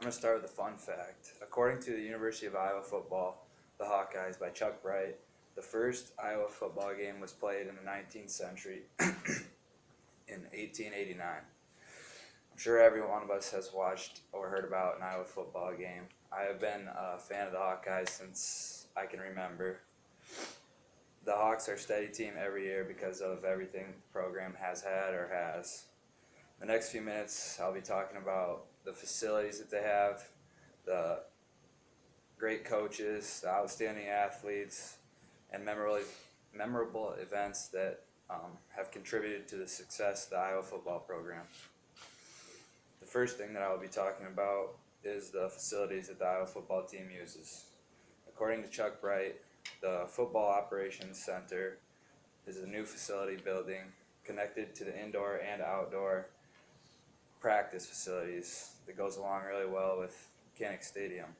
I'm going to start with a fun fact. According to the University of Iowa football, The Hawkeyes by Chuck Bright, the first Iowa football game was played in the 19th century in 1889. I'm sure every one of us has watched or heard about an Iowa football game. I have been a fan of the Hawkeyes since I can remember. The Hawks are a steady team every year because of everything the program has had or has. The next few minutes, I'll be talking about the facilities that they have, the great coaches, the outstanding athletes, and memorable events that have contributed to the success of the Iowa football program. The first thing that I will be talking about is the facilities that the Iowa football team uses. According to Chuck Bright, the Football Operations Center is a new facility building connected to the indoor and outdoor practice facilities that goes along really well with Kinnick Stadium.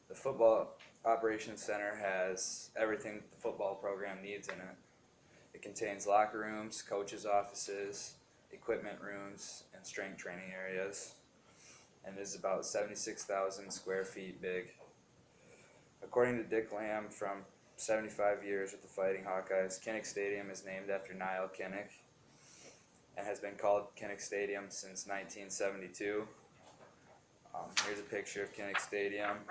The Football Operations Center has everything the football program needs in it. It contains locker rooms, coaches' offices, equipment rooms, and strength training areas, and is about 76,000 square feet big. According to Dick Lamb from 75 years with the Fighting Hawkeyes, Kinnick Stadium is named after Niall Kinnick and has been called Kinnick Stadium since 1972. Here's a picture of Kinnick Stadium.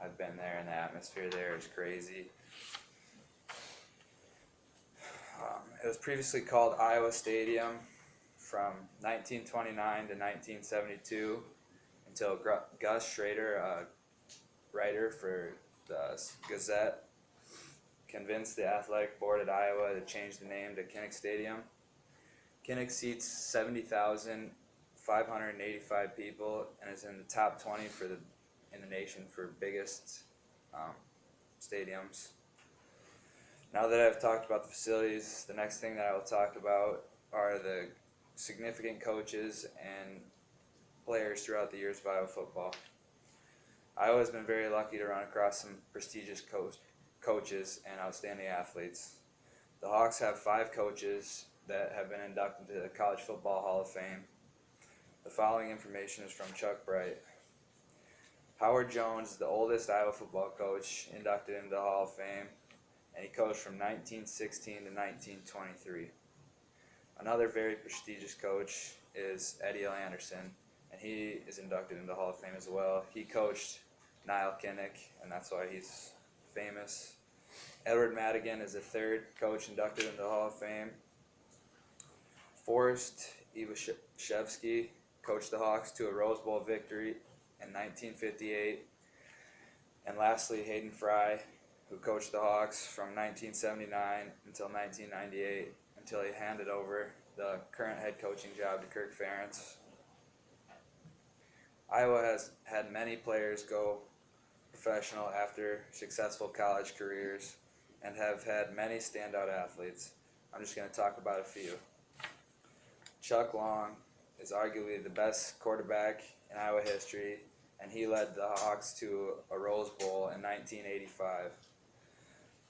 I've been there, and the atmosphere there is crazy. It was previously called Iowa Stadium from 1929 to 1972 until Gus Schrader, a writer for the Gazette, convinced the athletic board at Iowa to change the name to Kinnick Stadium. Kinnick seats 70,585 people and is in the top 20 in the nation for biggest stadiums. Now that I've talked about the facilities, the next thing that I will talk about are the significant coaches and players throughout the years of Iowa football. Iowa has been very lucky to run across some prestigious coaches and outstanding athletes. The Hawks have 5 coaches that have been inducted to the College Football Hall of Fame. The following information is from Chuck Bright. Howard Jones is the oldest Iowa football coach inducted into the Hall of Fame, and he coached from 1916 to 1923. Another very prestigious coach is Eddie L. Anderson, and he is inducted into the Hall of Fame as well. He coached Niall Kinnick, and that's why he's famous. Edward Madigan is the 3rd coach inducted into the Hall of Fame. Forrest Ivashevsky coached the Hawks to a Rose Bowl victory in 1958. And lastly, Hayden Fry, who coached the Hawks from 1979 until 1998, until he handed over the current head coaching job to Kirk Ferentz. Iowa has had many players go professional after successful college careers and have had many standout athletes. I'm just going to talk about a few. Chuck Long is arguably the best quarterback in Iowa history, and he led the Hawks to a Rose Bowl in 1985.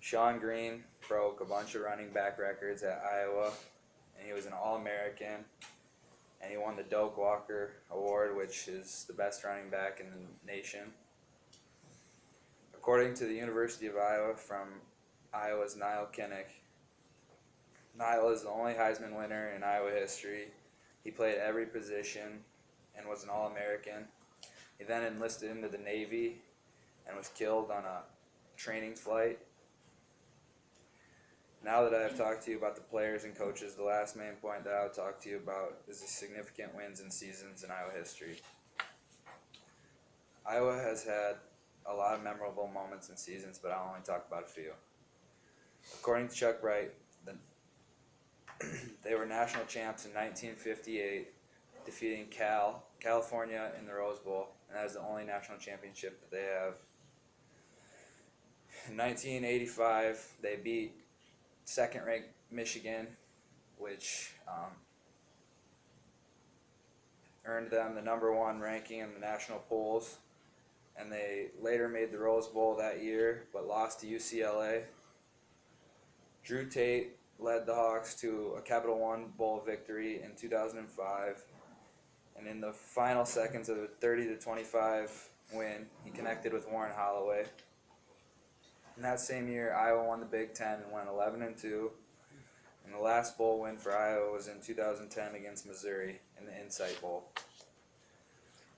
Sean Green broke a bunch of running back records at Iowa, and he was an All-American, and he won the Doak Walker Award, which is the best running back in the nation. According to the University of Iowa from Iowa's Niall Kinnick, Niall is the only Heisman winner in Iowa history. He played every position and was an All-American. He then enlisted into the Navy and was killed on a training flight. Now that I have talked to you about the players and coaches, the last main point that I'll talk to you about is the significant wins and seasons in Iowa history. Iowa has had a lot of memorable moments and seasons, but I'll only talk about a few. According to Chuck Bright, they were national champs in 1958, defeating California in the Rose Bowl, and that is the only national championship that they have. In 1985, they beat second-ranked Michigan, which earned them the #1 ranking in the national polls, and they later made the Rose Bowl that year, but lost to UCLA. Drew Tate led the Hawks to a Capital One Bowl victory in 2005, And in the final seconds of a 30-25 win, he connected with Warren Holloway. In that same year, Iowa won the Big Ten and went 11-2. And the last bowl win for Iowa was in 2010 against Missouri in the Insight Bowl.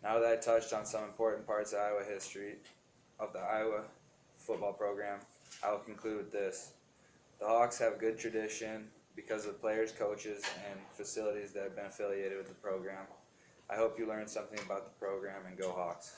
Now that I touched on some important parts of Iowa history, of the Iowa football program, I will conclude with this. The Hawks have a good tradition because of the players, coaches, and facilities that have been affiliated with the program. I hope you learned something about the program, and go Hawks.